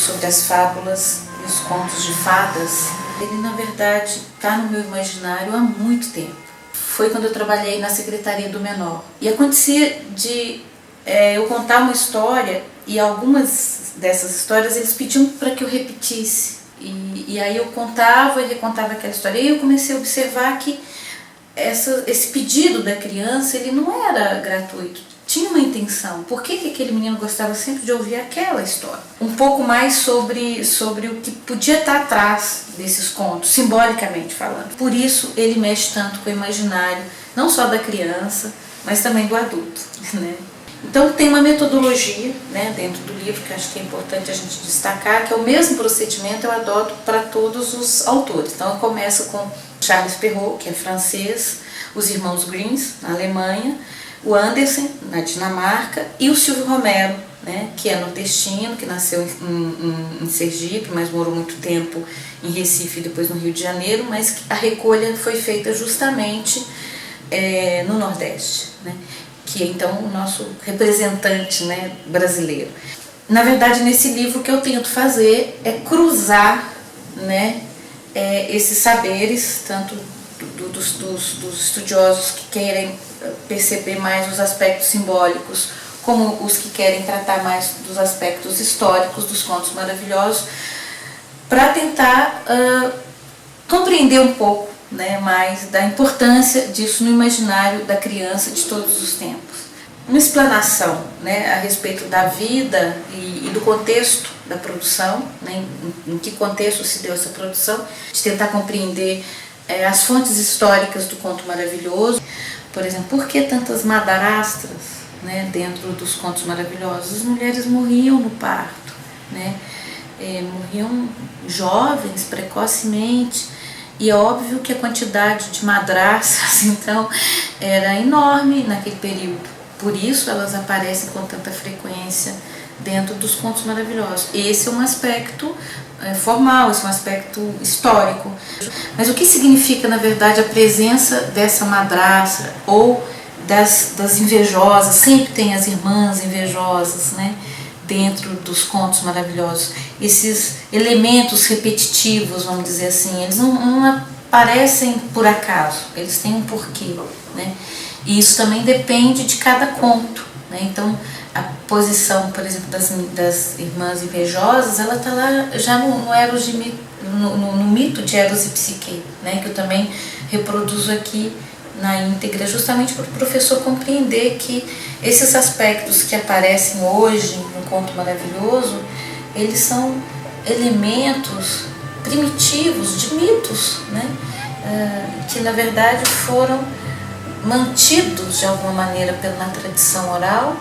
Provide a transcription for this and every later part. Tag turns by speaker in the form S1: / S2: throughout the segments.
S1: sobre as fábulas e os contos de fadas, ele na verdade está no meu imaginário há muito tempo. Foi quando eu trabalhei na Secretaria do Menor. E acontecia de eu contar uma história e algumas dessas histórias eles pediam para que eu repetisse. E aí eu contava e recontava aquela história. E eu comecei a observar que esse pedido da criança ele não era gratuito. Tinha uma intenção. Por que aquele menino gostava sempre de ouvir aquela história? Um pouco mais sobre o que podia estar atrás desses contos, simbolicamente falando. Por isso ele mexe tanto com o imaginário, não só da criança, mas também do adulto, né? Então tem uma metodologia, né, dentro do livro que acho que é importante a gente destacar, que é o mesmo procedimento eu adoto para todos os autores. Então eu começo com Charles Perrault, que é francês, os irmãos Grimm, na Alemanha, o Andersen, na Dinamarca, e o Silvio Romero, né, que é nordestino, que nasceu em Sergipe, mas morou muito tempo em Recife e depois no Rio de Janeiro, mas a recolha foi feita justamente no Nordeste, né, que é então o nosso representante, né, brasileiro. Na verdade, nesse livro o que eu tento fazer é cruzar, né, esses saberes, tanto dos estudiosos que querem perceber mais os aspectos simbólicos, como os que querem tratar mais dos aspectos históricos dos contos maravilhosos, para tentar compreender um pouco, né, mais da importância disso no imaginário da criança de todos os tempos. Uma explanação, né, a respeito da vida e do contexto da produção, né, em que contexto se deu essa produção, de tentar compreender as fontes históricas do conto maravilhoso. Por exemplo, por que tantas madrastas, né, dentro dos contos maravilhosos? As mulheres morriam no parto, né, morriam jovens, precocemente, e é óbvio que a quantidade de madraças então era enorme naquele período. Por isso elas aparecem com tanta frequência dentro dos contos maravilhosos. Esse é um aspecto formal, esse é um aspecto histórico. Mas o que significa, na verdade, a presença dessa madraça ou das invejosas? Sempre tem as irmãs invejosas, né, dentro dos contos maravilhosos. Esses elementos repetitivos, vamos dizer assim, eles não aparecem por acaso, eles têm um porquê, né? E isso também depende de cada conto, né? Então, a posição, por exemplo, das irmãs invejosas, ela está lá já no mito de Eros e Psique, né? Que eu também reproduzo aqui na íntegra, justamente para o professor compreender que esses aspectos que aparecem hoje no Conto Maravilhoso, eles são elementos primitivos de mitos, né? Que na verdade foram mantidos de alguma maneira pela tradição oral,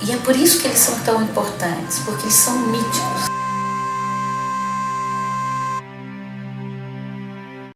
S1: e é por isso que eles são tão importantes, porque eles são míticos.